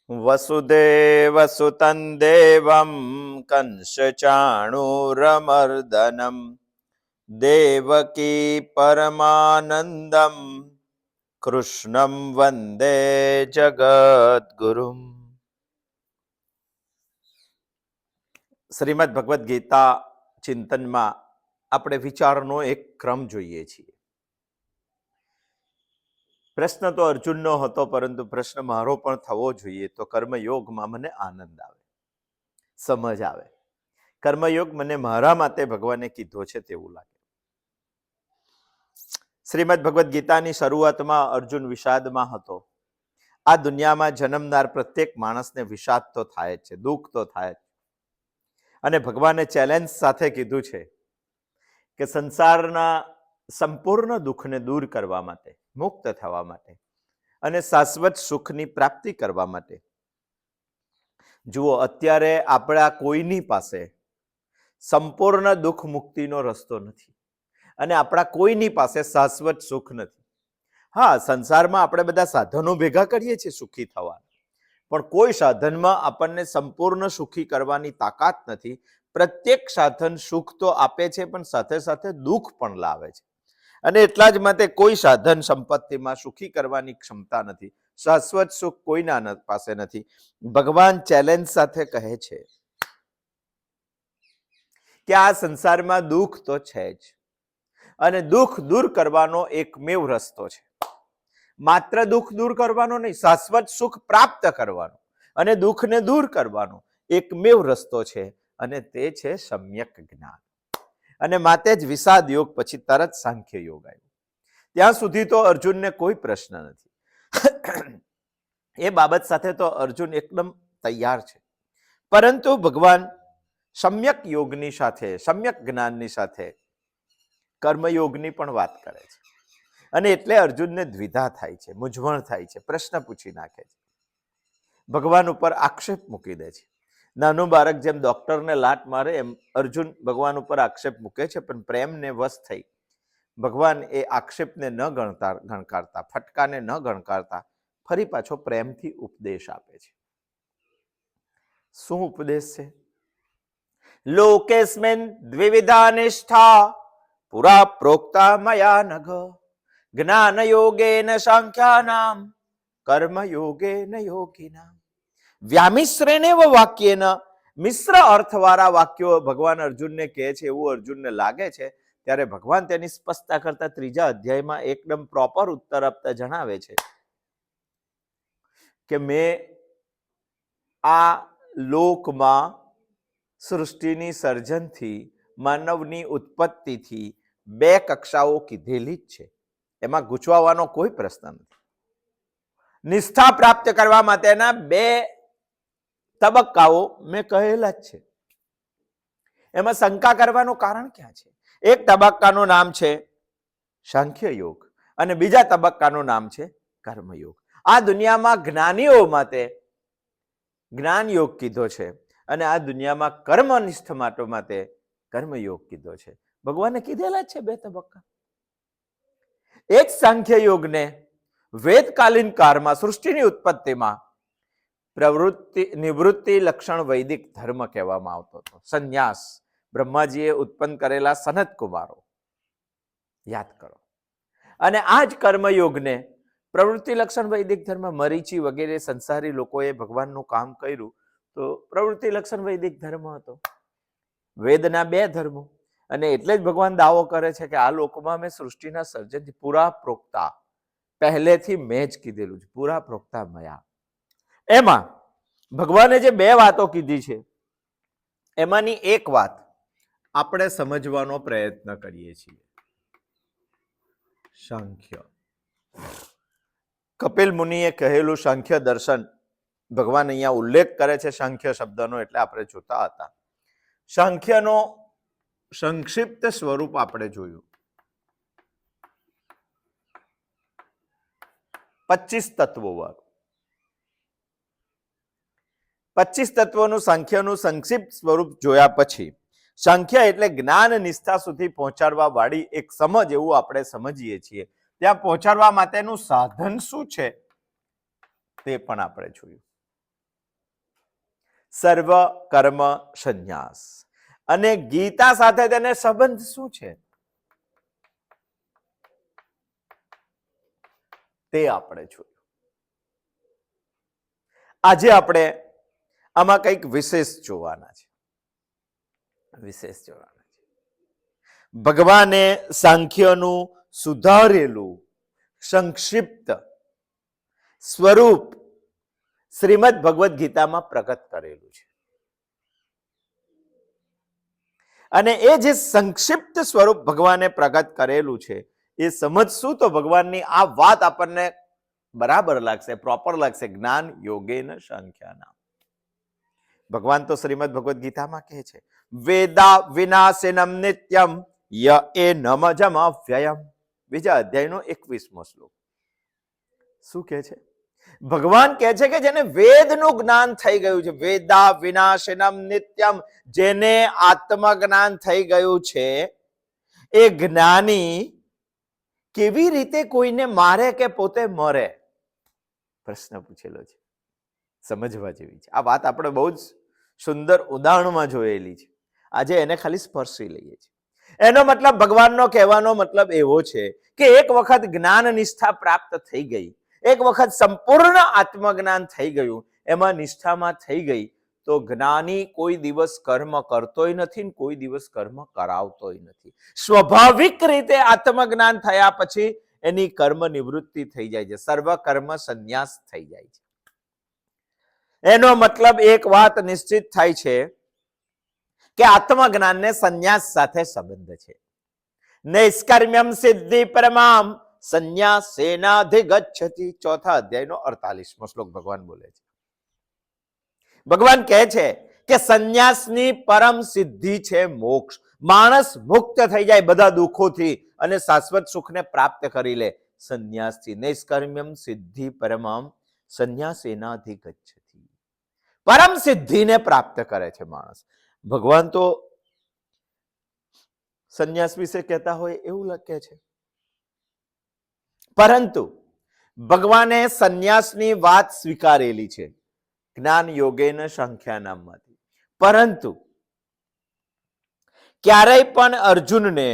વસુદેવસુતં દેવં કંસચાણૂરમર્દનમ દેવકી પરમાનંદમ કૃષ્ણમ વંદે જગદ્ગુરુમ. શ્રીમદ ભગવદ્ ગીતા ચિંતનમાં આપણે વિચારનો એક ક્રમ જોઈએ છીએ. પ્રશ્ન તો અર્જુનનો હતો, પરંતુ પ્રશ્ન મારો પણ થવો જોઈએ. તો કર્મયોગમાં મને આનંદ આવે, સમજ આવે. કર્મયોગ મને મારા માટે ભગવાને કીધો છે તેવું લાગે. શ્રીમદ ભગવદ્ ગીતાની શરૂઆતમાં અર્જુન વિષાદમાં હતો. આ દુનિયામાં જન્મનાર પ્રત્યેક માણસને વિષાદ તો થાય જ છે, દુઃખ તો થાય જ. અને ભગવાને ચેલેન્જ સાથે કીધું છે કે સંસારના સંપૂર્ણ દુઃખને દૂર કરવા માટે, મુક્ત થવા માટે અને શાશ્વત સુખની પ્રાપ્તિ કરવા માટે, જુઓ, અત્યારે આપણા કોઈની પાસે સંપૂર્ણ દુઃખ મુક્તિનો રસ્તો નથી અને આપણા કોઈની પાસે શાશ્વત સુખ નથી. હા, સંસારમાં આપણે બધા સાધનો ભેગા કરીએ છીએ સુખી થવાના, પણ કોઈ સાધનમાં આપણને સંપૂર્ણ સુખી કરવાની તાકાત નથી. પ્રત્યેક સાધન સુખ તો આપે છે, પણ સાથે સાથે દુઃખ પણ લાવે છે. અને એટલા જ માટે કોઈ સાધન સંપત્તિમાં સુખી કરવાની ક્ષમતા નથી. શાશ્વત સુખ કોઈના પાસે નથી. ભગવાન ચેલેન્જ સાથે કહે છે કે આ સંસારમાં દુઃખ તો છે જ, અને દુઃખ દૂર કરવાનો એકમેવ રસ્તો છે. માત્ર દુઃખ દૂર કરવાનો નહીં, શાશ્વત સુખ પ્રાપ્ત કરવાનો અને દુઃખને દૂર કરવાનો એકમેવ રસ્તો છે, અને તે છે સમ્યક જ્ઞાન. અને માટે જ વિષાદ યોગ પછી તરત સાંખ્ય યોગ આવ્યો. ત્યાં સુધી તો અર્જુનને કોઈ પ્રશ્ન નથી. એ બાબત સાથે તો અર્જુન એકદમ તૈયાર છે. પરંતુ ભગવાન સમ્યક યોગની સાથે, સમ્યક જ્ઞાનની સાથે કર્મયોગની પણ વાત કરે છે. અને એટલે અર્જુનને દ્વિધા થાય છે, મૂંઝવણ થાય છે, પ્રશ્ન પૂછી નાખે છે, ભગવાન ઉપર આક્ષેપ મૂકી દે છે. નાનું બાળક જેમ ડોક્ટરને લાત મારે એમ અર્જુન ભગવાન ઉપર આક્ષેપ મૂકે છે, પણ પ્રેમને વશ થઈ ભગવાન એ આક્ષેપને ન ગણકારતા, ફટકાને ન ગણકારતા ફરી પાછો પ્રેમથી ઉપદેશ આપે છે. શું ઉપદેશ છે? લોકેસ્મિન દ્વિવિધા નિષ્ઠા પુરા પ્રોક્તા મયા નઘ જ્ઞાન યોગેન સાંખ્યાનામ કર્મ યોગેન યોગિનામ. વ્યામિશ્રેણેવ વાક્યેન, મિશ્ર અર્થવાળા વાક્યો ભગવાન અર્જુનને કહે છે એવું અર્જુનને લાગે છે. ત્યારે ભગવાન તેની સ્પષ્ટતા કરતા 3જા અધ્યાયમાં એકદમ પ્રોપર ઉત્તર આપતા જણાવે છે કે મેં આ લોકમાં સૃષ્ટિની સર્જનથી, માનવની ઉત્પત્તિથી 2 કક્ષાઓ કીધેલી જ છે. એમાં ગૂંચવાવાનો કોઈ પ્રશ્ન નથી. નિષ્ઠા પ્રાપ્ત કરવા માટેના 2 તબક્કાઓ મેં કહેલા જ છે. એમાં શંકા કરવાનું કારણ ક્યાં છે? એક તબક્કાનું નામ છે સાંખ્ય યોગ અને બીજા તબક્કાનું નામ છે કર્મયોગ. આ દુનિયામાં જ્ઞાનીઓ માટે જ્ઞાન યોગ કીધો છે અને આ દુનિયામાં કર્મનિષ્ઠ માટે કર્મયોગ કીધો છે. ભગવાને કીધેલા જ છે 2 તબક્કા. એક સાંખ્ય યોગને વેદકાલીન કાળમાં, સૃષ્ટિની ઉત્પત્તિમાં નિવૃત્તિ લક્ષણ વૈદિક ધર્મ કહેવામાં આવતો હતો. સંન્યાસ બ્રહ્માજીએ ઉત્પન્ન કરેલા સનત કુમારો યાદ કરો. અને આ જ કર્મયોગને પ્રવૃત્તિ લક્ષણ વૈદિક ધર્મ, મરીચી વગેરે સંસારી લોકોએ ભગવાનનું કામ કર્યું તો પ્રવૃત્તિ લક્ષણ વૈદિક ધર્મ હતો. વેદના 2 ધર્મો. અને એટલે જ ભગવાન દાવો કરે છે કે આ લોકમાં મેં સૃષ્ટિના સર્જનથી પુરા પ્રોક્તા, પહેલેથી મેં જ કીધેલું છે, પુરા પ્રોક્તા મયા. એમાં ભગવાને જે 2 વાતો કીધી છે એમાંની એક વાત આપણે સમજવાનો પ્રયત્ન કરીએ છીએ. સાંખ્ય. કપિલ મુનિએ કહેલું સાંખ્ય દર્શન ભગવાન અહીંયા ઉલ્લેખ કરે છે સાંખ્ય શબ્દનો, એટલે આપણે જોતા હતા. સાંખ્યનો સંક્ષિપ્ત સ્વરૂપ આપણે જોયું. 25 તત્વો વાળું. 25 તત્વોનું સાંખ્યનું સંક્ષિપ્ત સ્વરૂપ જોયા પછી સાંખ્ય એટલે જ્ઞાન નિષ્ઠા સુધી પહોંચાડવા વાળી એક સમજ એવું આપણે સમજીએ છીએ. ત્યાં પહોંચાડવા માટેનું સાધન શું છે તે પણ આપણે જોયું. સર્વ કર્મ સંન્યાસ અને ગીતા સાથે તેને સંબંધ શું છે તે આપણે જોયું. આજે આપણે આમાં કંઈક વિશેષ જોવાના છે. ભગવાને સાંખ્યનું સુધારેલું સંક્ષિપ્ત સ્વરૂપ શ્રીમદ ભગવદ્ ગીતામાં પ્રગટ કરેલું છે. અને એ જે સંક્ષિપ્ત સ્વરૂપ ભગવાને પ્રગટ કરેલું છે એ સમજશું તો ભગવાનની આ વાત આપણને બરાબર લાગશે, પ્રોપર લાગશે. જ્ઞાન યોગેન સાંખ્યાનામ. ભગવાન તો શ્રીમદ ભગવદ્ ગીતામાં કહે છે વેદા વિનાશિનમ નિત્યમ ય એ નમજમ વ્યયમ. બીજા અધ્યાયનો 21મો શ્લોક શું કહે છે? ભગવાન કહે છે કે જેને વેદનું જ્ઞાન થઈ ગયું છે, વેદા વિનાશિનમ નિત્યમ, જેને આત્મજ્ઞાન થઈ ગયું છે, એ જ્ઞાની કેવી રીતે કોઈને મારે કે પોતે મરે? પ્રશ્ન પૂછેલો છે, સમજવા જેવી છે. આ વાત આપણે બહુ જ સુંદર ઉદાહરણમાં જોયેલી છે. આજે એને ખાલી સ્પર્શી લઈએ છીએ. એનો મતલબ ભગવાનનો કહેવાનો મતલબ એવો છે કે એક વખત જ્ઞાન નિષ્ઠા પ્રાપ્ત થઈ ગઈ, એક વખત સંપૂર્ણ આત્મજ્ઞાન થઈ ગયું, એમાં નિષ્ઠામાં થઈ ગઈ, તો જ્ઞાની કોઈ દિવસ કર્મ કરતોય નથી, કોઈ દિવસ કર્મ કરાવતોય નથી. સ્વાભાવિક રીતે આત્મજ્ઞાન થયા પછી એની કર્મ નિવૃત્તિ થઈ જાય છે, સર્વ કર્મ સંન્યાસ થઈ જાય છે. એનો મતલબ એક વાત નિશ્ચિત થાય છે કે આત્મજ્ઞાનને સંન્યાસ સાથે સંબંધ છે. નૈષ્કર્મ્યમ સિદ્ધિ પરમામ સંન્યાસેનાધિગચ્છતિ. ચોથા અધ્યાયનો 48મો શ્લોક ભગવાન બોલે છે. ભગવાન કહે છે કે સંન્યાસની પરમ સિદ્ધિ છે મોક્ષ. માણસ મુક્ત થઈ જાય બધા દુઃખોથી અને શાશ્વત સુખને પ્રાપ્ત કરી લે સંન્યાસથી. નૈષ્કર્મ્યમ સિદ્ધિ પરમામ સંન્યાસેનાધિગચ્છતિ. પરમ સિદ્ધિને પ્રાપ્ત કરે છે માણસ. ભગવાન તો સંન્યાસ વિશે કહેતા હોય એવું લખે છે, પરંતુ ભગવાને સંન્યાસની વાત સ્વીકારેલી છે જ્ઞાન યોગેન સાંખ્યાનામમાંથી. પરંતુ ક્યારેય પણ અર્જુનને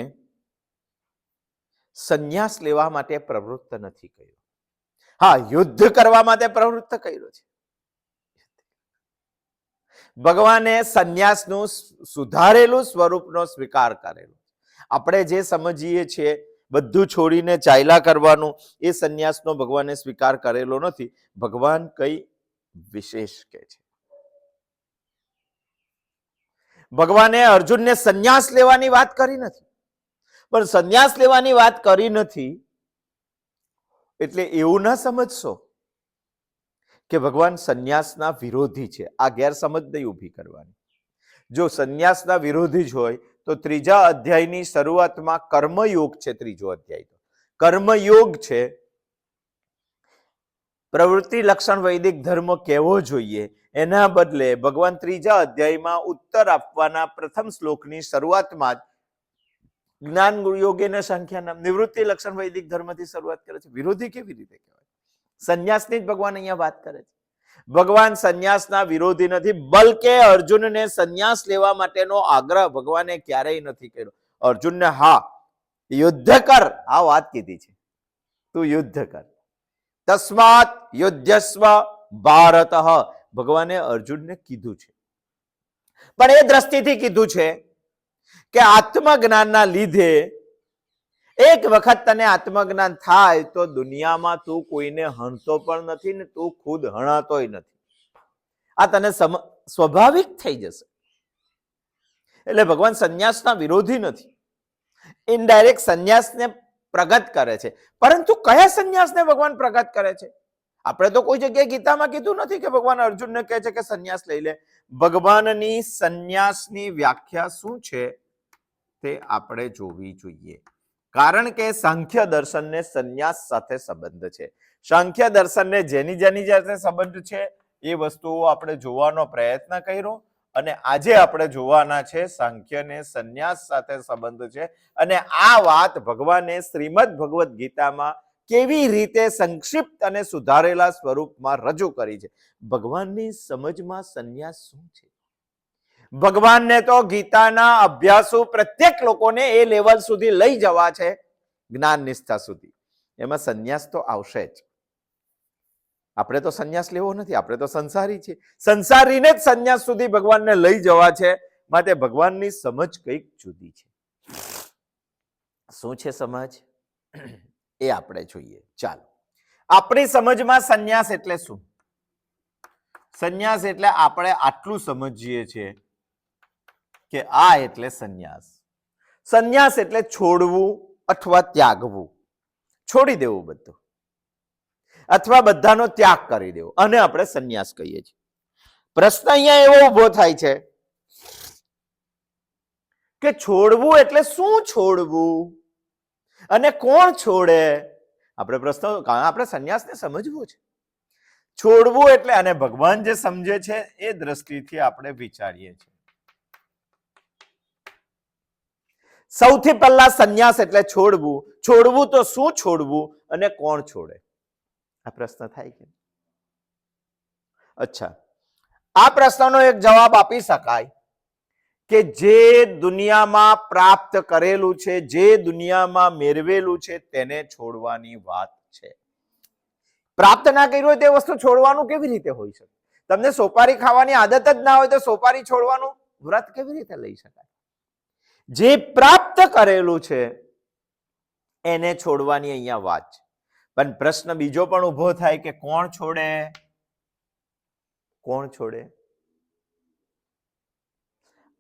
સંન્યાસ લેવા માટે પ્રવૃત્ત નથી કર્યો. હા, યુદ્ધ કરવા માટે પ્રવૃત્ત કર્યો છે. ભગવાને સંન્યાસનું સુધારેલું સ્વરૂપનો સ્વીકાર કરેલો. આપણે જે સમજીએ છીએ બધું છોડીને ચાલ્યા કરવાનું, એ સંન્યાસનો ભગવાને સ્વીકાર કરેલો નથી. ભગવાન કઈ વિશેષ કહે છે. ભગવાને અર્જુનને સંન્યાસ લેવાની વાત કરી નથી, પણ સંન્યાસ લેવાની વાત કરી નથી એટલે એવું ના સમજશો કે ભગવાન સંન્યાસના વિરોધી છે. આ ગેરસમજ નહીં ઊભી કરવાની. જો સંન્યાસના વિરોધી જ હોય તો ત્રીજા અધ્યાયની શરૂઆતમાં કર્મયોગ છે. ત્રીજો અધ્યાય તો કર્મયોગ છે. પ્રવૃત્તિ લક્ષણ વૈદિક ધર્મ કેવો જોઈએ એના બદલે ભગવાન ત્રીજા અધ્યાયમાં ઉત્તર આપવાના પ્રથમ શ્લોકની શરૂઆતમાં જ જ્ઞાન યોગેન સાંખ્યાનામ નિવૃત્તિ લક્ષણ વૈદિક ધર્મથી શરૂઆત કરે છે. વિરોધી કેવી રીતે કહેવાય? સંન્યાસની જ ભગવાન અહીંયા વાત કરે છે. ભગવાન સંન્યાસના વિરોધી નથી, બલકે અર્જુનને સંન્યાસ લેવા માટેનો આગ્રહ ભગવાને ક્યારેય નથી કર્યો. અર્જુનને હા યુદ્ધ કર આ વાત કીધી છે, તું યુદ્ધ કર. તસ્માત યુદ્ધસ્વ ભારત ભગવાને અર્જુનને કીધું છે, પણ એ દ્રષ્ટિથી કીધું છે કે આત્મજ્ઞાનના લીધે એક વખત તને આત્મજ્ઞાન થાય તો દુનિયામાં તું કોઈને હણતો પણ નથી ને તું ખુદ હણાતોય નથી. આ તને સ્વાભાવિક થઈ જશે. એટલે ભગવાન સંન્યાસના વિરોધી નથી, ઇનડાયરેક્ટ સંન્યાસને પ્રગટ કરે છે. પરંતુ કયા સંન્યાસને ભગવાન પ્રગટ કરે છે? આપણે તો કોઈ જગ્યાએ ગીતામાં કીધું નથી કે ભગવાન અર્જુનને કહે છે કે સંન્યાસ લઈ લે. ભગવાનની સંન્યાસની વ્યાખ્યા શું છે તે આપણે જોવી જોઈએ. કારણ કે સાંખ્ય દર્શનને સંન્યાસ સાથે સંબંધ છે. સાંખ્ય દર્શનને જેની જેની સાથે સંબંધ છે એ વસ્તુઓ આપણે જોવાનો પ્રયત્ન કર્યો અને આજે આપણે જોવાના છે સાંખ્ય ને સંન્યાસ સાથે સંબંધ છે અને આ વાત ભગવાને શ્રીમદ ભગવદ્ ગીતામાં કેવી રીતે સંક્ષિપ્ત અને સુધારેલા સ્વરૂપમાં રજૂ કરી છે. ભગવાનની સમજમાં સંન્યાસ શું છે? ભગવાનને તો ગીતાના અભ્યાસુ પ્રત્યેક લોકોને એ લેવલ સુધી લઈ જવા છે, જ્ઞાન નિષ્ઠા સુધી. એમાં સંન્યાસ તો આવશે જ. આપણે તો સંન્યાસ લેવો નથી, આપણે તો સંસારી છીએ. સંસારીને જ સંન્યાસ સુધી ભગવાનને લઈ જવા છે. માટે ભગવાનની સમજ કંઈક જુદી છે. શું છે સમજ? એ આપણે જોઈએ. ચાલો, આપણી સમજમાં સંન્યાસ એટલે શું? સંન્યાસ એટલે આપણે આટલું સમજીએ છીએ કે આ એટલે સંન્યાસ. સંન્યાસ એટલે છોડવું અથવા ત્યાગવું, છોડી દેવું બધું, અથવા બધાનો ત્યાગ કરી દેવો, અને આપણે સંન્યાસ કહીએ છીએ. પ્રશ્ન અહીંયા એવો ઉભો થાય છે કે છોડવું એટલે શું છોડવું અને કોણ છોડે? આપણે સંન્યાસને સમજવું છે. છોડવું એટલે, અને ભગવાન જે સમજે છે એ દ્રષ્ટિથી આપણે વિચારીએ છીએ. સૌથી પહેલા સંન્યાસ એટલે છોડવું. છોડવું તો શું છોડવું અને કોણ છોડે? આ પ્રશ્ન થાય કે? અચ્છા, આ પ્રશ્નનો એક જવાબ આપી શકાય કે જે દુનિયામાં પ્રાપ્ત કરેલું છે, જે દુનિયામાં મેળવેલું છે, તેને છોડવાની વાત છે. પ્રાપ્ત ના કર્યું હોય તે વસ્તુ છોડવાનું કેવી રીતે હોઈ શકે? તમને સોપારી ખાવાની આદત જ ના હોય તો સોપારી છોડવાનું વ્રત કેવી રીતે લઈ શકાય? જે પ્રાપ્ત કરેલું છે એને છોડવાની અહીંયા વાત છે. પણ પ્રશ્ન બીજો પણ ઉભો થાય કે કોણ છોડે? કોણ છોડે?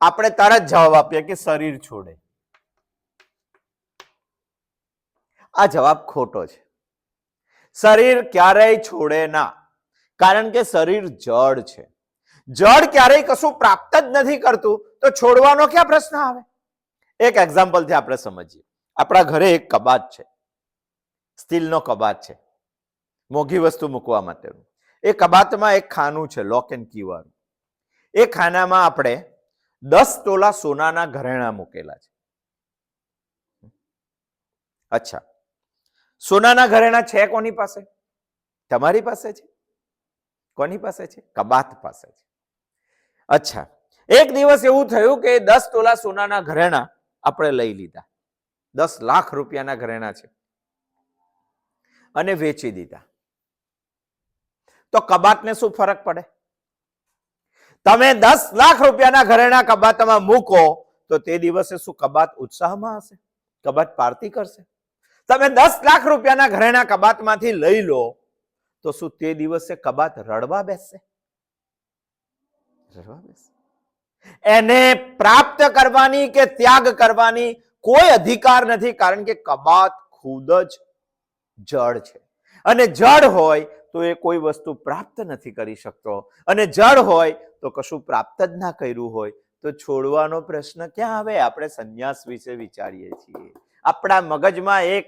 આપણે તરત જવાબ આપીએ કે શરીર છોડે. આ જવાબ ખોટો છે. શરીર ક્યારેય છોડે ના, કારણ કે શરીર જડ છે. જડ ક્યારેય કશું પ્રાપ્ત જ નથી કરતું, તો છોડવાનો ક્યાં પ્રશ્ન આવે? એક એક્ઝામ્પલથી આપણે સમજીએ. આપણા ઘરે એક કબાટ છે, સ્ટીલનો કબાટ છે, મોંઘી વસ્તુ મૂકવા માટેનું. એ કબાટમાં એક ખાનું છે, લોક એન્ડ કી વાળું. એ ખાનામાં આપણે 10 તોલા સોનાના ઘરેણાં મૂકેલા છે. અચ્છા, સોનાના ઘરેણાં છે કોની પાસે? તમારી પાસે છે. કોની પાસે છે? કબાટ પાસે છે. અચ્છા, એક દિવસ એવું થયું કે 10 તોલા સોનાના ઘરેણાં આપણે લઈ લીધા. 10 લાખ રૂપિયાના ઘરેણાં છે અને વેચી દીધા. તો કબાટને શું ફરક પડે? તમે 10 લાખ રૂપિયાના ઘરેણાં કબાટમાં મૂકો તો તે દિવસે શું કબાટ ઉત્સાહમાં હશે? કબાટ પાર્ટી કરશે? તમે 10 લાખ રૂપિયાના ઘરેણાં કબાટમાંથી લઈ લો તો શું તે દિવસે કબાટ રડવા બેસશે? રડવા બેસશે? એને પ્રાપ્ત કરવાની કે ત્યાગ કરવાની કોઈ અધિકાર નથી, કારણ કે કબાટ ખુદ જ જળ છે. અને જળ હોય તો એ કોઈ વસ્તુ પ્રાપ્ત નથી કરી શકતો, અને જળ હોય તો કશું પ્રાપ્ત જ ના કર્યું હોય તો છોડવાનો પ્રશ્ન ક્યાં આવે? આપણે સંન્યાસ વિશે વિચારીએ છીએ. આપણા મગજમાં એક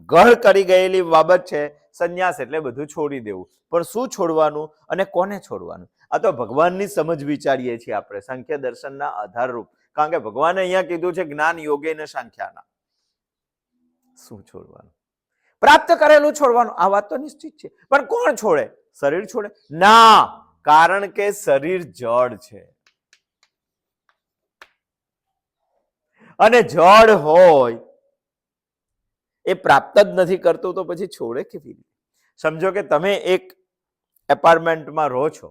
ગળ કરી ગયેલી બાબત છે, સંન્યાસ એટલે બધું છોડી દેવું. પણ શું છોડવાનું અને કોને છોડવાનું? આ તો ભગવાનની સમજ વિચારીએ છીએ આપણે, સાંખ્ય દર્શનના આધારરૂપ. કારણ કે ભગવાને અહીંયા કીધું છે જ્ઞાન યોગે ને સાંખ્યાના. શું છોડવાનું? પ્રાપ્ત કરેલું છોડવાનું, આ વાત તો નિશ્ચિત છે. પણ કોણ છોડે? શરીર છોડે? ના, કારણ કે શરીર જડ છે. અને જડ હોય એ પ્રાપ્ત જ નથી કરતું તો પછી છોડે કેવી રીતે? સમજો કે તમે એક એપાર્ટમેન્ટમાં રહો છો,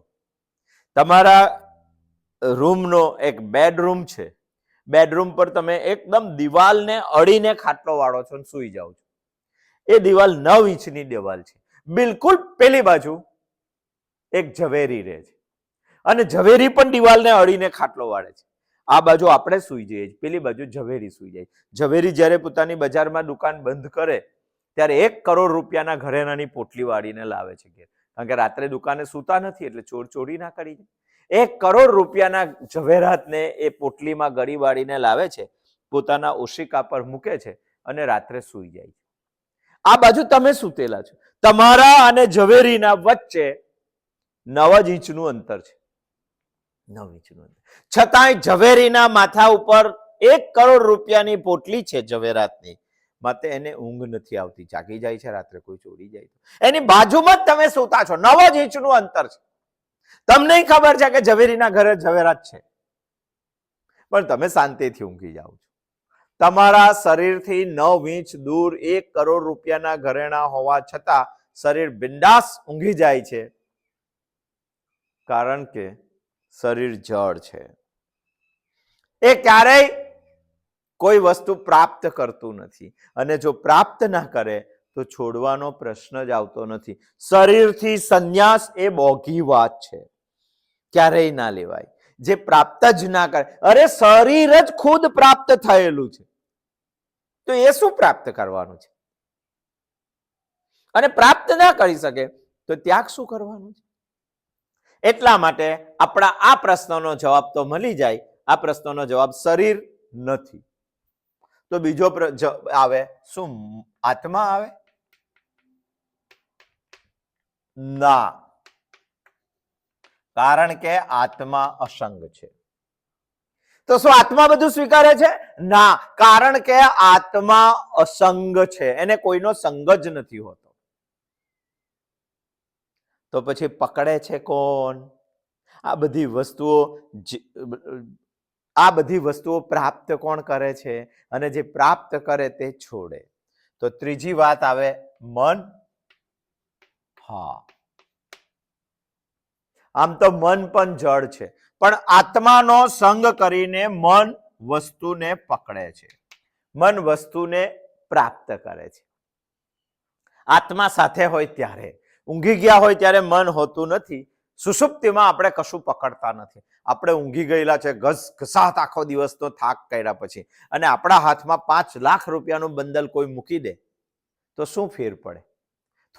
તમારા રૂમનો એક બેડરૂમ છે. બેડરૂમ પર તમે એકદમ દિવાલને અડીને ખાટલો વાળો છો અને સૂઈ જાઓ છો. એ દિવાલ 9 ઇંચની દિવાલ છે. બિલકુલ પેલી બાજુ એક ઝવેરી રહે છે અને ઝવેરી પણ દિવાલને અડીને ખાટલો વાળે છે. આ બાજુ આપણે સૂઈ જઈએ, પેલી બાજુ ઝવેરી સૂઈ જાય. ઝવેરી જ્યારે પોતાની બજારમાં દુકાન બંધ કરે ત્યારે 1 કરોડ રૂપિયાના ઘરેણાની પોટલી વાળીને લાવે છે ઘેર. કારણ કે રાત્રે દુકાને સૂતા નથી એટલે ચોર ચોરી ના કરી જાય. 1 કરોડ રૂપિયાના ઝવેરાતને એ પોટલીમાં ગળી વાળીને લાવે છે, પોતાના ઓશિકા પર મૂકે છે અને રાત્રે સૂઈ જાય છે. આ બાજુ તમે સૂતેલા છો. તમારા અને ઝવેરીના વચ્ચે 9 જ ઇંચનું અંતર છે. 9 ઇંચનું અંતર. છતાંય ઝવેરીના માથા ઉપર 1 કરોડ રૂપિયાની પોટલી છે ઝવેરાતની, માટે એને ઊંઘ નથી આવતી, જાગી જાય છે રાત્રે, કોઈ ચોરી જાય તો. એની બાજુમાં જ તમે સૂતા છો, 9 જ ઇંચનું અંતર છે. તમને ખબર છે કે ઝવેરીના ઘરે ઝવેરાત છે, પણ તમે શાંતિથી ઊંઘી જાઓ છો. તમારા શરીરથી 9 ઇંચ દૂર 1 કરોડ રૂપિયાના ઘરેણા હોવા છતાં શરીર બિંદાસ ઊંઘી જાય છે, કારણ કે શરીર જળ છે. એ ક્યારેય કોઈ વસ્તુ પ્રાપ્ત કરતું નથી, અને જો પ્રાપ્ત ના કરે તો છોડવાનો પ્રશ્ન જ આવતો નથી. શરીરથી સંન્યાસ એ બોગી વાત છે, ક્યારેય ના લેવાય. જે પ્રાપ્ત જ ના કરે, અરે શરીર જ ખુદ પ્રાપ્ત થયેલું છે, તો એ શું પ્રાપ્ત કરવાનું છે? અને પ્રાપ્ત ના કરી શકે તો ત્યાગ શું કરવાનું છે? એટલા માટે આપણા આ પ્રશ્નનો જવાબ તો મળી જાય. આ પ્રશ્નનો જવાબ શરીર નથી. તો બીજો આવે, શું આત્મા આવે? ના, કારણ કે આત્મા અસંગ છે. તો શું આત્મા બધું સ્વીકારે છે? ના, કારણ કે આત્મા અસંગ છે, એને કોઈનો સંગ જ નથી હોતો. તો પછી પકડે છે કોણ? આ બધી વસ્તુઓ પ્રાપ્ત કોણ કરે છે? અને જે પ્રાપ્ત કરે તે છોડે. તો ત્રીજી વાત આવે મન. હા, આમ તો મન પણ જળ છે, પણ આત્માનો સંગ કરીને મન વસ્તુને પકડે છે, મન વસ્તુને પ્રાપ્ત કરે છે. આત્મા સાથે હોય ત્યારે, ઊંઘી ગયા હોય ત્યારે મન હોતું નથી. સુષુપ્તિમાં આપણે કશું પકડતા નથી. આપણે ઊંઘી ગયેલા છે, ઘસાત આખો દિવસનો થાક કર્યા પછી, અને આપણા હાથમાં 5 લાખ રૂપિયાનું બંડલ કોઈ મૂકી દે તો શું ફેર પડે?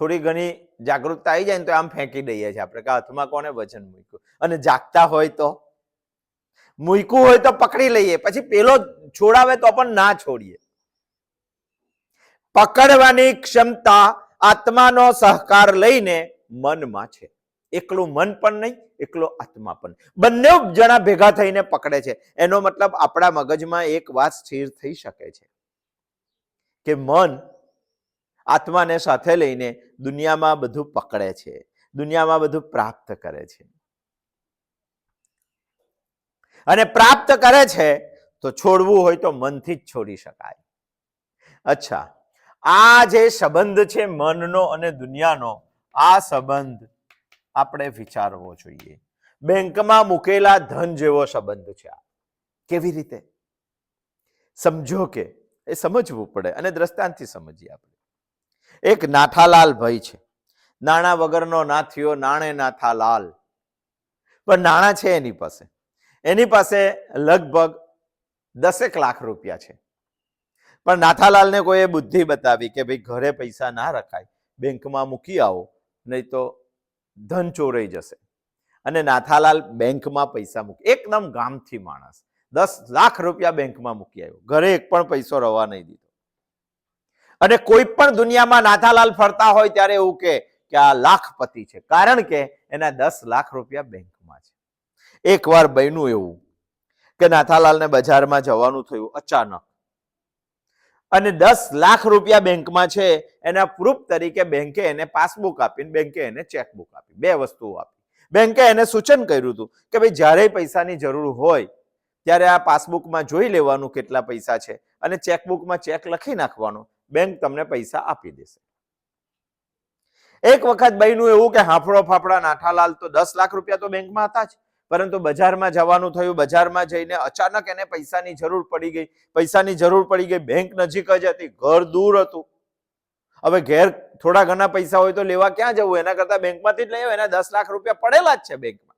થોડી ઘણી જાગૃતતા આવી જાય ને તો આમ ફેંકી દઈએ છીએ આપણે, કે હાથમાં કોને વજન મૂક્યું. અને જાગતા હોય તો મૂક્યું હોય તો પકડી લઈએ, પછી પેલો છોડાવે તો પણ ના છોડીએ. પકડવાની ક્ષમતા આત્માનો સહકાર લઈને મનમાં છે. એકલું મન પણ નહીં, એકલો આત્મા પણ, બંને જણા ભેગા થઈને પકડે છે. એનો મતલબ આપણા મગજમાં એક વાત સ્થિર થઈ શકે છે કે મન આત્માને સાથે લઈને દુનિયામાં બધું પકડે છે, દુનિયામાં બધું પ્રાપ્ત કરે છે. અને પ્રાપ્ત કરે છે તો છોડવું હોય તો મનથી જ છોડી શકાય. અચ્છા, આ જે સંબંધ છે મનનો અને દુનિયાનો, આ સંબંધ આપણે વિચારવો જોઈએ. બેંકમાં મૂકેલા ધન જેવો સંબંધ છે. કેવી રીતે સમજો કે એ સમજવું પડે, અને દ્રષ્ટાંતથી સમજીએ આપણે. એક નાથાલાલ ભાઈ છે, નાણાં વગરનો નાથિયો, નાણે નાથાલાલ. પણ નાણાં છે એની પાસે લગભગ 10 લાખ રૂપિયા છે. પણ નાથાલાલને કોઈએ બુદ્ધિ બતાવી કે ભાઈ ઘરે પૈસા ના રખાય, બેંકમાં મૂકી આવો, નહીં તો ધન ચોરાઈ જશે. અને નાથાલાલ બેંકમાં પૈસા મૂકી, એકદમ ગામથી માણસ, 10 લાખ રૂપિયા બેંકમાં મૂકી આવ્યો, ઘરે એક પણ પૈસો રવા નહીં દીધો. અને કોઈ પણ દુનિયામાં નાથાલાલ ફરતા હોય ત્યારે એવું કે આ લાખપતિ છે, કારણ કે એના 10 લાખ રૂપિયા બેંકમાં છે. એકવાર બન્યું એવું કે નાથાલાલને બજારમાં જવાનું થયું અચાનક, અને 10 લાખ રૂપિયા બેંકમાં છે. એના પ્રૂફ તરીકે બેંકે એને પાસબુક આપીને બેંકે એને ચેકબુક આપી, 2 વસ્તુઓ આપી. બેંકે એને સૂચન કર્યું હતું કે ભાઈ જ્યારે પૈસાની જરૂર હોય ત્યારે આ પાસબુકમાં જોઈ લેવાનું કેટલા પૈસા છે, અને ચેકબુકમાં ચેક લખી નાખવાનો, બેંક તમને પૈસા આપી દેશે. એક વખત બન્યું એવું કે હાફળો ફાફડા નાથાલાલ તો 10 લાખ રૂપિયા તો બેંકમાં હતા જ, પરંતુ બજારમાં જવાનું થયું. બજારમાં જઈને અચાનક એને પૈસાની જરૂર પડી ગઈ. બેંક નજીક જ હતી, ઘર દૂર હતું. હવે ઘેર થોડા ઘણા પૈસા હોય તો લેવા ક્યાં જવું, એના કરતા બેંકમાંથી જ લઈ આવ્યો. એના 10 લાખ રૂપિયા પડેલા જ છે બેંકમાં.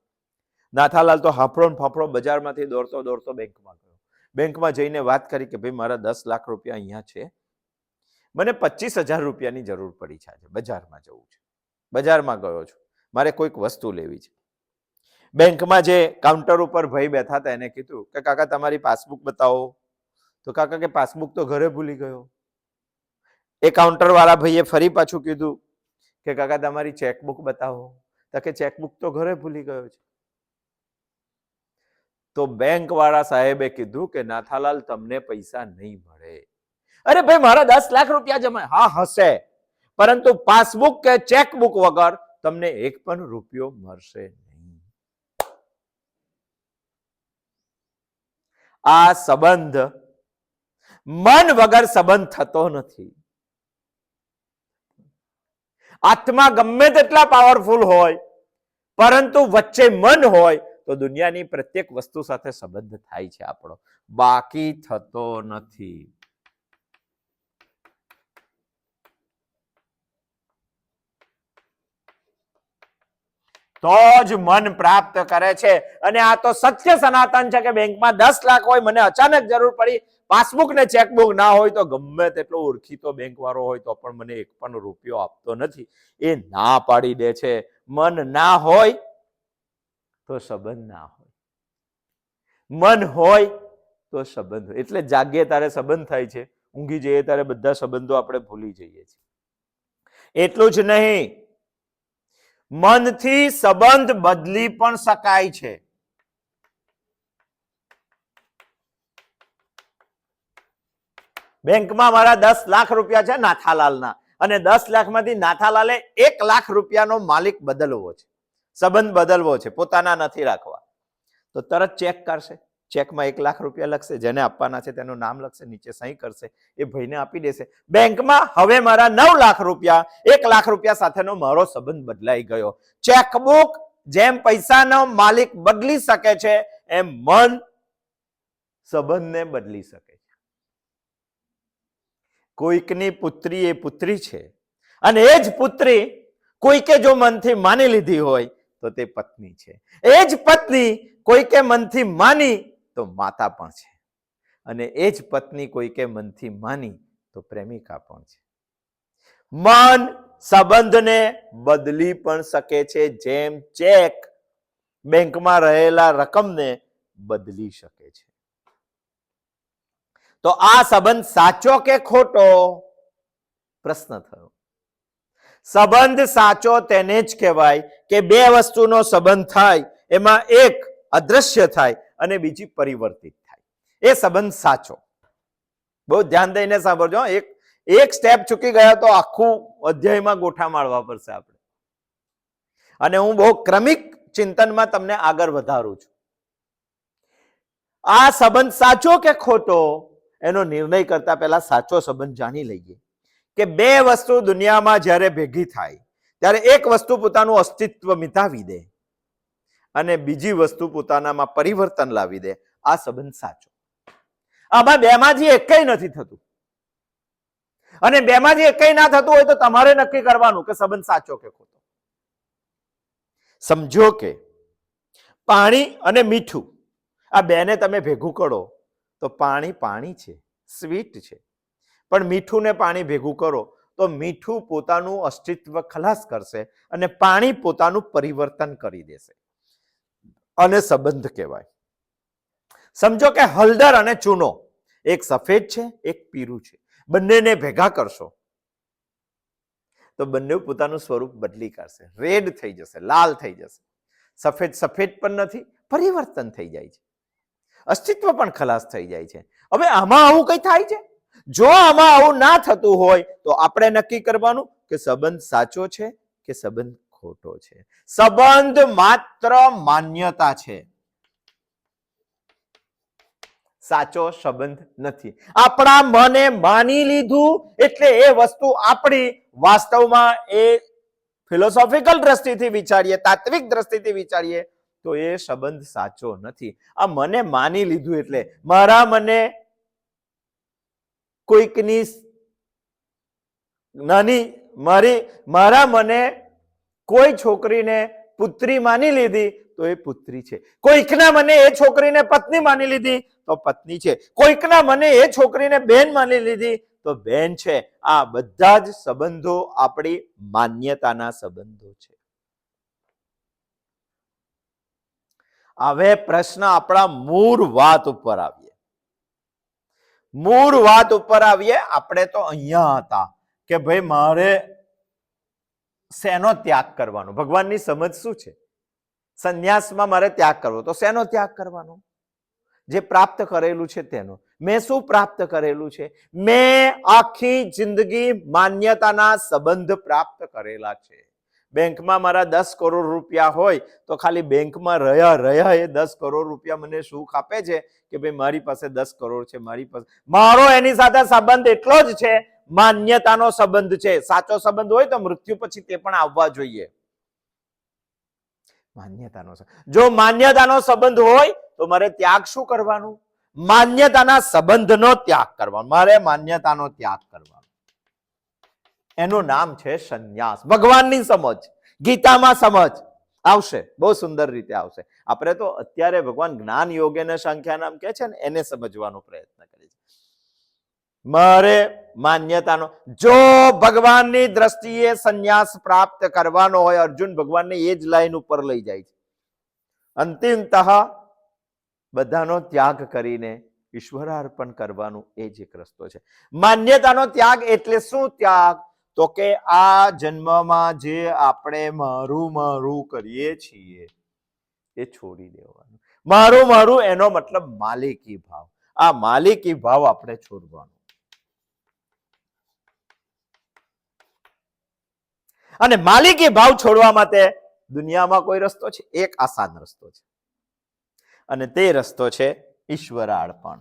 નાથાલાલ તો હાફળો ફાફળો બજારમાંથી દોડતો બેંકમાં ગયો. બેંકમાં જઈને વાત કરી કે ભાઈ મારા 10 લાખ રૂપિયા અહીંયા છે, મને 25,000 રૂપિયાની જરૂર પડી છે, આજે બજારમાં જવું છે, બજારમાં ગયો છું, મારે કોઈક વસ્તુ લેવી છે. બેંકમાં જે કાઉન્ટર ઉપર ભાઈ બેઠા હતા એને કીધું કે કાકા તમારી પાસબુક બતાવો. તો કાકા કે પાસબુક તો ઘરે ભૂલી ગયો. એ કાઉન્ટર વાળા ભાઈએ ફરી પાછું કીધું કે કાકા તમારી ચેકબુક બતાવો. તો કે ચેકબુક તો ઘરે ભૂલી ગયો છે. તો બેંક વાળા સાહેબે કીધું કે નાથાલાલ તમને પૈસા નહીં મળે. અરે ભાઈ મારા 10 લાખ રૂપિયા જમા. હા હશે, પરંતુ પાસબુક કે ચેકબુક વગર તમને એક પણ રૂપિયો મળશે નહીં. આ સંબંધ મન વગર સંબંધ થતો નથી. આત્મા ગમે તેટલા પાવરફુલ હોય, પરંતુ વચ્ચે મન હોય તો દુનિયાની પ્રત્યેક વસ્તુ સાથે સંબંધ થાય છે આપણો, બાકી થતો નથી. તો જ મન પ્રાપ્ત કરે છે. અને આ તો સત્ય સનાતન છે કે બેંકમાં 10 લાખ હોય, મને અચાનક જરૂર પડી, પાસબુક ને ચેકબુક ના હોય તો ગમે તેટલો ઓળખીતો બેંક વાળો હોય તો પણ મને એક પણ રૂપિયો આપતો નથી. એ ના પાડી દે છે. મન ના હોય તો સંબંધ ના હોય, મન હોય તો સંબંધ હોય. એટલે જાગીએ ત્યારે સંબંધ થાય છે, ઊંઘી જઈએ ત્યારે બધા સંબંધો આપણે ભૂલી જઈએ છીએ. એટલું જ નહીં, મનથી સંબંધ બદલી પણ શકાય છે. બેંકમાં મારા 10 લાખ રૂપિયા છે નાથાલાલના, અને 10 લાખમાંથી નાથાલાલે 1 લાખ રૂપિયાનો માલિક બદલવો છે, સંબંધ બદલવો છે, પોતાના નથી રાખવા. તો તરત ચેક કરશે, ચેકમાં 1 લાખ રૂપિયા લખશે, જેને આપવાના છે તેનું નામ લખશે, નીચે સહી કરશે, એ ભાઈને આપી દેશે. બેંકમાં હવે મારા 9 લાખ રૂપિયા, 1 લાખ રૂપિયા સાથેનો મારો સંબંધ બદલાઈ ગયો. ચેકબુક જેમ પૈસાનો માલિક બદલી શકે છે, એમ મન સંબંધને બદલી શકે છે. કોઈકની પુત્રી એ પુત્રી છે, અને એ જ પુત્રી કોઈકે જો મનથી માની લીધી હોય તો તે પત્ની છે. એ જ પત્ની કોઈકે મનથી માની તો માતા પણ છે, અને એ જ પત્ની કોઈકે મનથી માની તો પ્રેમિકા પણ છે. મન સંબંધને બદલી પણ શકે છે, જેમ ચેક બેંકમાં રહેલા રકમને બદલી શકે છે. તો આ સંબંધ સાચો કે ખોટો પ્રશ્ન થયો. સંબંધ સાચો તેને જ કહેવાય કે બે વસ્તુનો સંબંધ થાય, એમાં એક અદ્રશ્ય થાય અને બીજી પરિવર્તિત થાય. એ સંબંધ સાચો. બહુ ધ્યાન દઈને સાંભળજો. એક સ્ટેપ ચૂકી ગયા તો આખું અધ્યાયમાં ગોઠા મારવા પડશે આપણે. અને હું બહુ ક્રમિક ચિંતનમાં તમને આગળ વધારું છું. આ સંબંધ સાચો કે ખોટો એનો નિર્ણય કરતા પહેલા સાચો સંબંધ જાણી લઈએ કે બે વસ્તુ દુનિયામાં જ્યારે ભેગી થાય ત્યારે એક વસ્તુ પોતાનું અસ્તિત્વ મિટાવી દે અને બીજી વસ્તુ પોતાનામાં પરિવર્તન લાવી દે. આ સંબંધ સાચો. આમાં બેમાંથી એકઈ નથી થતું, અને બેમાંથી એકઈ ના થતું હોય તો તમારે નક્કી કરવાનું કે સંબંધ સાચો કે ખોટો. સમજો કે પાણી અને મીઠું, આ બેને તમે ભેગું કરો તો પાણી પાણી છે, સ્વીટ છે. પણ મીઠું ને પાણી ભેગું કરો તો મીઠું પોતાનું અસ્તિત્વ ખલાસ કરશે અને પાણી પોતાનું પરિવર્તન કરી દેશે, અને સંબંધ કહેવાય. સમજો કે હળદર અને ચૂનો, એક સફેદ છે એક પીળું છે, બંનેને ભેગા કરશો તો બંને પોતાનું સ્વરૂપ બદલી કાઢશે, રેડ થઈ જશે, લાલ થઈ જશે. સફેદ સફેદ પણ નથી, પરિવર્તન થઈ જાય છે, અસ્તિત્વ પણ ખલાસ થઈ જાય છે. હવે આમાં આવું કઈ થાય છે? જો આમાં આવું ના થતું હોય તો આપણે નક્કી કરવાનું કે સંબંધ સાચો છે કે સંબંધ ખોટો છે. સંબંધ માત્ર માન્યતા છે, સાચો સંબંધ નથી. આપણા મને માની લીધું એટલે એ વસ્તુ આપણી. વાસ્તવમાં એ ફિલોસોફિકલ દ્રષ્ટિથી વિચારીએ, તાત્વિક દ્રષ્ટિથી વિચારીએ તો એ સંબંધ સાચો નથી. આ મને માની લીધું એટલે મારા મને કોઈકની મારા મને કોઈ છોકરીને પુત્રી માની લીધી તો એ પુત્રી છે. કોઈકના મને એ છોકરીને પત્ની માની લીધી તો પત્ની છે. કોઈકના મને એ છોકરીને બેન માની લીધી તો બેન છે. આ બધા જ સંબંધો આપણી માન્યતાના સંબંધો છે. હવે પ્રશ્ન આપણા મૂળ વાત ઉપર આવીએ. આપણે તો અહીંયા હતા કે ભાઈ મારે શેનો ત્યાગ કરવાનો? ભગવાનની સમજ શું છે? સંન્યાસમાં મારે ત્યાગ કરવો, તો શેનો ત્યાગ કરવાનો? જે પ્રાપ્ત કરેલું છે તેનો. મેં શું પ્રાપ્ત કરેલું છે? મેં આખી જિંદગી માન્યતાના સંબંધ પ્રાપ્ત કરેલા છે. બેંકમાં મારા 10 કરોડ રૂપિયા હોય તો ખાલી બેંકમાં રહ્યા એ 10 કરોડ રૂપિયા મને સુખ આપે છે કે ભાઈ મારી પાસે 10 કરોડ છે, મારી પાસે મારો એની સાથે સંબંધ એટલો જ છે, માન્યતાનો સંબંધ છે. સાચો સંબંધ હોય તો મૃત્યુ પછી તે પણ આવવા જોઈએ. માન્યતાનો, જો માન્યતાનો સંબંધ હોય તો મારે ત્યાગ શું કરવાનું? માન્યતાના સંબંધનો ત્યાગ કરવાનો. મારે માન્યતાનો ત્યાગ કરવાનો. એનું નામ છે સંન્યાસ. ભગવાનની સમજ, ગીતામાં સમજ આવશે, બહુ સુંદર રીતે આવશે. આપણે તો અત્યારે ભગવાન જ્ઞાન યોગ અને સંખ્યા નામ કે છે ને એને સમજવાનો પ્રયત્ન કરીએ છીએ. મારે માન્યતાનો, જો ભગવાનની દ્રષ્ટિએ સંન્યાસ પ્રાપ્ત કરવાનો હોય, અર્જુન ભગવાનને એ જ લાઈન ઉપર લઈ જાય છે. અંતિમતઃ બધાનો ત્યાગ કરીને ઈશ્વરાર્પણ કરવાનું એ જ એક રસ્તો છે. માન્યતાનો ત્યાગ એટલે શું ત્યાગ? તો કે આ જન્મમાં જે આપણે મારું કરીએ છીએ એ છોડી દેવાનું. મારું એનો મતલબ માલિકી ભાવ. આ માલિકી ભાવ આપણે છોડવાનો. અને માલિકી ભાવ છોડવા માટે દુનિયામાં કોઈ રસ્તો છે? એક આસાન રસ્તો છે, અને તે રસ્તો છે ઈશ્વરાર્પણ.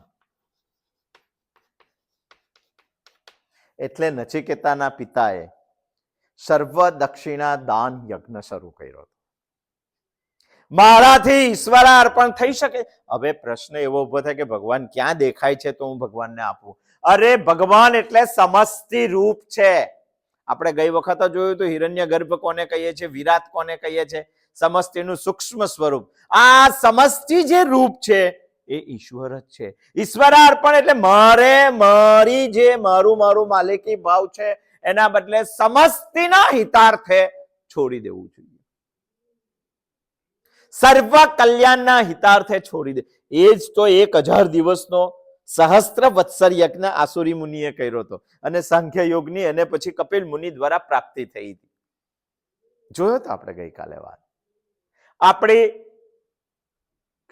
એટલે નચિકેતાના પિતાએ સર્વ દક્ષિણા દાન યજ્ઞ શરૂ કર્યો. મારાથી ઈશ્વરાર્પણ થઈ શકે? હવે પ્રશ્ન એવો ઉભો થાય કે ભગવાન ક્યાં દેખાય છે તો હું ભગવાનને આપું? અરે ભગવાન એટલે સમષ્ટિ રૂપ છે. આપણે ગઈ વખત જોયું તો હિરણ્ય ગર્ભ કોને કહીએ છીએ? વિરાટ કોને કહીએ છીએ? સમષ્ટિનું સૂક્ષ્મ સ્વરૂપ. આ સમષ્ટિ જે રૂપ છે એ ઈશ્વર જ છે. ઈશ્વરાર્પણ એટલે મારે મારી જે મારું માલિકી ભાવ છે એના બદલે સમષ્ટિના હિતાર્થે છોડી દેવું જોઈએ. સર્વ કલ્યાણના હિતાર્થે છોડી દે. એ જ તો 1000 દિવસનો સહસ્ત્ર વત્સર યજ્ઞ આસુરી મુનિએ કર્યો હતો, અને સાંખ્ય યોગની અને પછી કપિલ મુનિ દ્વારા પ્રાપ્તિ થઈ હતી. જોયો તો આપણે ગઈકાલે વાત. આપણી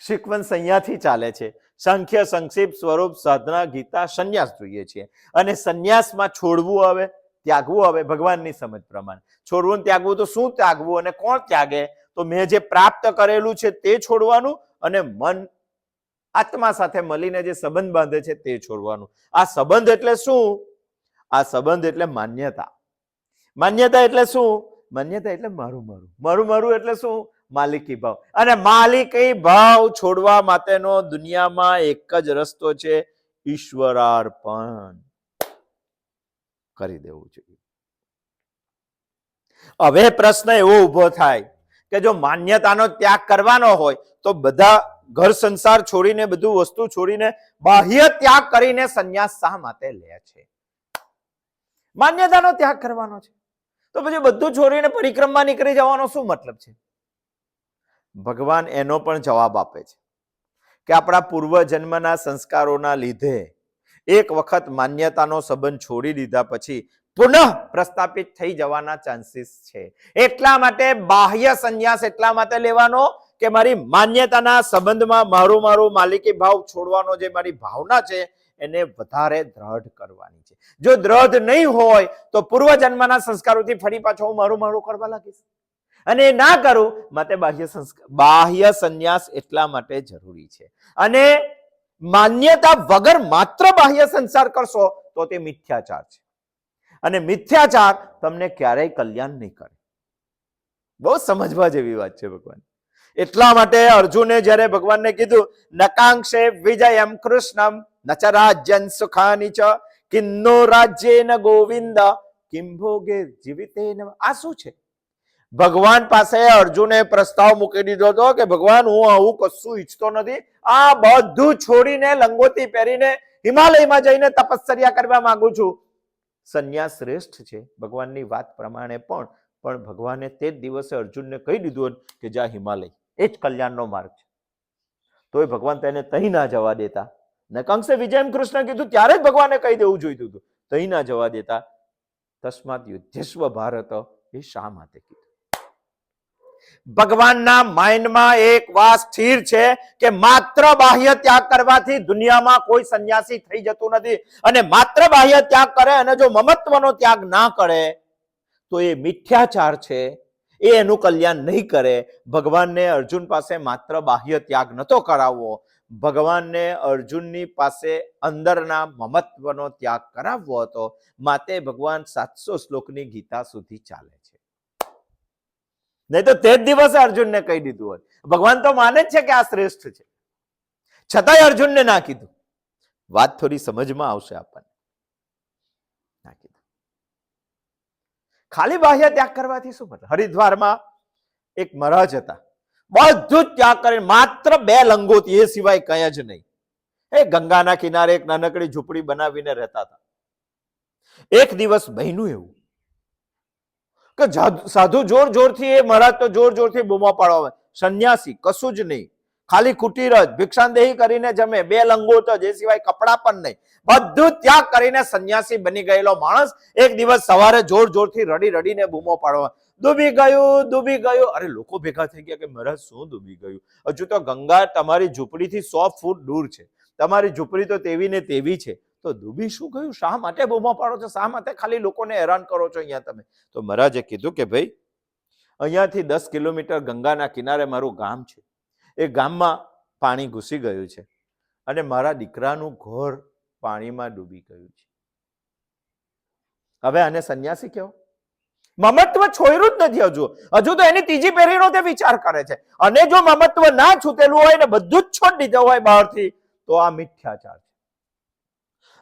સિક્વન્સ અહીંયાથી ચાલે છે. સંખ્ય, સંક્ષિપ્ત, સ્વરૂપ, સાધના, ગીતા, સંન્યાસ જોઈએ છીએ. અને સંન્યાસમાં છોડવું આવે, ત્યાગવું આવે ભગવાનની સમજ પ્રમાણે. છોડવું ને ત્યાગવું તો શું ત્યાગવું અને કોણ ત્યાગે? તો મેં જે પ્રાપ્ત કરેલું છે તે છોડવાનું, અને મન આત્મા સાથે મળીને જે સંબંધ બાંધે છે તે છોડવાનું. આ સંબંધ એટલે શું? આ સંબંધ એટલે માન્યતા. માન્યતા એટલે શું? માન્યતા એટલે મારું એટલે શું? માલિકી ભાવ. અને માલિકી ભાવ છોડવા માટેનો દુનિયામાં એક જ રસ્તો છે, ઈશ્વરાર્પણ કરી દેવું જોઈએ. હવે પ્રશ્ન એવો ઉભો થાય કે જો માન્યતાનો ત્યાગ કરવાનો હોય તો બધા ઘર સંસાર છોડીને, બધું વસ્તુ છોડીને, બાહ્ય ત્યાગ કરીને સંન્યાસ શા માટે લે છે? માન્યતાનો ત્યાગ કરવાનો છે તો પછી બધું છોડીને પરિક્રમા નીકળી જવાનો શું મતલબ છે? ભગવાન એનો પણ જવાબ આપે છે કે આપણા પૂર્વજન્મના સંસ્કારોના લીધે એક વખત માન્યતાનો સંબંધ છોડી દીધા પછી પુનઃ પ્રસ્થાપિત થઈ જવાના ચાન્સીસ છે. એટલા માટે બાહ્ય સંન્યાસ એટલા માટે લેવાનો કે મારી માન્યતાના સંબંધમાં મારું માલિકી ભાવ છોડવાનો જે મારી ભાવના છે એને વધારે દ્રઢ કરવાની છે. જો દ્રઢ નહીં હોય તો પૂર્વજન્મના સંસ્કારોથી ફરી પાછો હું મારું કરવા લાગીશ, અને ના કરું માટે બાહ્ય સંન્યાસ એટલા માટે જરૂરી છે. અને માન્યતા વગર માત્ર બાહ્ય સંસાર કરશો તો તે મિથ્યાચાર છે, અને મિથ્યાચાર તમને ક્યારેય કલ્યાણ નહીં કરે. બહુ સમજવા જેવી વાત છે ભગવાન. એટલા માટે અર્જુને જ્યારે ભગવાનને કીધું નકાંક્ષે વિજયમ કૃષ્ણમ નચ રાજ્યં સુખાની ચ કિન્નો રાજ્યેન ગોવિંદ કિમ ભોગે જીવિતેન. આ શું છે? ભગવાન પાસે અર્જુને પ્રસ્તાવ મૂકી દીધો હતો કે ભગવાન હું આવું કશું ઈચ્છતો નથી, આ બધું છોડીને લંગોટી પહેરીને હિમાલયમાં જઈને તપશ્ચર્યા કરવા માંગુ છું. સંન્યાસ શ્રેષ્ઠ છે ભગવાનની વાત પ્રમાણે, પણ ભગવાને તે જ દિવસે અર્જુનને કહી દીધું કે જા હિમાલય, એ જ કલ્યાણનો માર્ગ છે. તોય ભગવાન તેને તહી ના જવા દેતા. નકાંક્ષે વિજયમ કૃષ્ણ કીધું ત્યારે જ ભગવાને કહી દેવું જોઈતું હતું, તહી ના જવા દેતા. તસ્માત યુદ્ધસ્વ ભારત, એ શા માટે કીધું? ભગવાનના માઇન્ડમાં એક વાત સ્થિર છે કે માત્ર બાહ્ય ત્યાગ કરવાથી દુનિયામાં કોઈ સંન્યાસી થઈ જતું નથી, અને માત્ર બાહ્ય ત્યાગ કરે અને જો મમત્વનો ત્યાગ ના કરે તો એ મિથ્યાચાર છે, એ એનું કલ્યાણ નહીં કરે. ભગવાનને અર્જુન પાસે માત્ર બાહ્ય ત્યાગ નતો કરાવવો, ભગવાનને અર્જુનની પાસે અંદરના મમત્વનો ત્યાગ કરાવવો હતો. માટે ભગવાન 700 શ્લોકની ગીતા સુધી ચાલે છે. નહીં તો તે જ દિવસે અર્જુનને કહી દીધું હોય. ભગવાન તો માને જ છે કે આ શ્રેષ્ઠ છે, છતાંય અર્જુનને ના કીધું. વાત થોડી સમજમાં આવશે આપણને. ના કીધું. ખાલી બાહ્ય ત્યાગ કરવાથી શું મતલબ? હરિદ્વારમાં એક મહારાજ હતા, બધું જ ત્યાગ કરીને માત્ર 2 લંગોટી, એ સિવાય કઈ જ નહીં. એ ગંગાના કિનારે એક નાનકડી ઝૂંપડી બનાવીને રહેતા હતા. એક દિવસ બન્યું એવું કે સાધુ જોર જોરથી, એ મહારાજ તો જોર જોરથી બૂમો પાડવા, સંન્યાસી કશું જ નહીં, ખાલી કુટીર જ, ભિક્ષાંદેહી કરીને જમે, 2 લંગોટ જ, એ સિવાય કપડા પણ નહીં, બધું ત્યાગ કરીને સંન્યાસી બની ગયેલો માણસ એક દિવસ સવારે જોર જોરથી રડી રડીને બૂમો પાડવા, ડૂબી ગયું, ડૂબી ગયું. અરે લોકો ભેગા થઈ ગયા કે મહારાજ શું ડૂબી ગયું? હજુ તો ગંગા તમારી ઝૂંપડીથી 100 ફૂટ દૂર છે, તમારી ઝૂંપડી તો તેવી ને તેવી છે, તો ડૂબી શું ગયું? શા માટે બૂમો પાડો છો? શા માટે ખાલી લોકોને હેરાન કરો છો અહીંયા તમે? તો મહારાજે કીધું કે ભાઈ, અહીંયાથી 10 કિલોમીટર ગંગાના કિનારે મારું ગામ છે, એ ગામમાં પાણી ઘૂસી ગયું છે અને મારા દીકરાનું ઘર પાણીમાં ડૂબી ગયું છે. હવે આને સંન્યાસી કહો? મમત્વ છોડ્યું જ નથી હજુ તો એની ત્રીજી પેઢીનો તે વિચાર કરે છે. અને જો મમત્વ ના છૂટેલું હોય ને બધું જ છોડી દીધું હોય બહારથી, તો આ મિથ્યાચાર છે.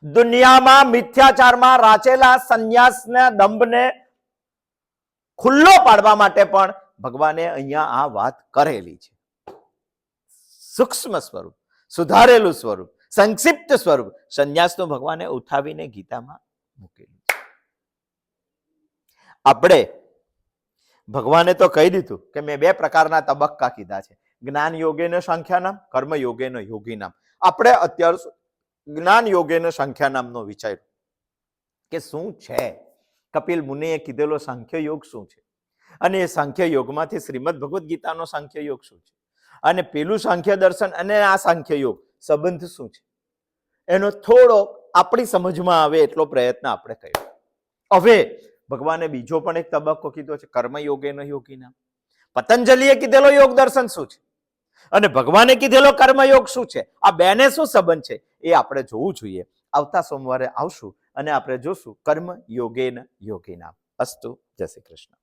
દુનિયામાં મિથ્યાચારમાં રાચેલા સંન્યાસના દંભને ખુલ્લો પાડવા માટે પણ ભગવાને અહીંયા આ વાત કરેલી છે. સૂક્ષ્મ સ્વરૂપ, સુધારેલું સ્વરૂપ, સંક્ષિપ્ત સ્વરૂપ સંન્યાસનું ભગવાને ઉઠાવીને ગીતામાં મૂકેલું છે. આપણે ભગવાને તો કહી દીધું કે મેં 2 પ્રકારના તબક્કા કીધા છે, જ્ઞાન યોગેન સંખ્યાનામ, કર્મ યોગેન યોગીનામ. આપણે અત્યાર જ્ઞાન યોગેન સંખ્યાનામનો વિચાર્યું કે શું છે, કપિલ મુનિએ કીધેલો સાંખ્ય યોગ શું છે, અને એ સાંખ્ય યોગમાંથી શ્રીમદ ભગવદ્ ગીતાનો સાંખ્ય યોગ શું છે, અને પેલું સાંખ્ય દર્શન અને આ સાંખ્ય યોગ સંબંધ શું છે, એનો થોડો આપણી સમજમાં આવે એટલો પ્રયત્ન આપણે કર્યો. હવે ભગવાને બીજો પણ એક તબક્કો કીધો છે, કર્મ યોગેન યોગીનામ. પતંજલિએ કીધેલો યોગ દર્શન શું છે અને ભગવાને કીધેલો કર્મયોગ શું છે, આ બેને શું સંબંધ છે, એ આપણે જોવું જોઈએ. આવતા સોમવારે આવશું અને આપણે જોશું કર્મ યોગેન યોગીનામ. અસ્તુ. જય શ્રી કૃષ્ણ.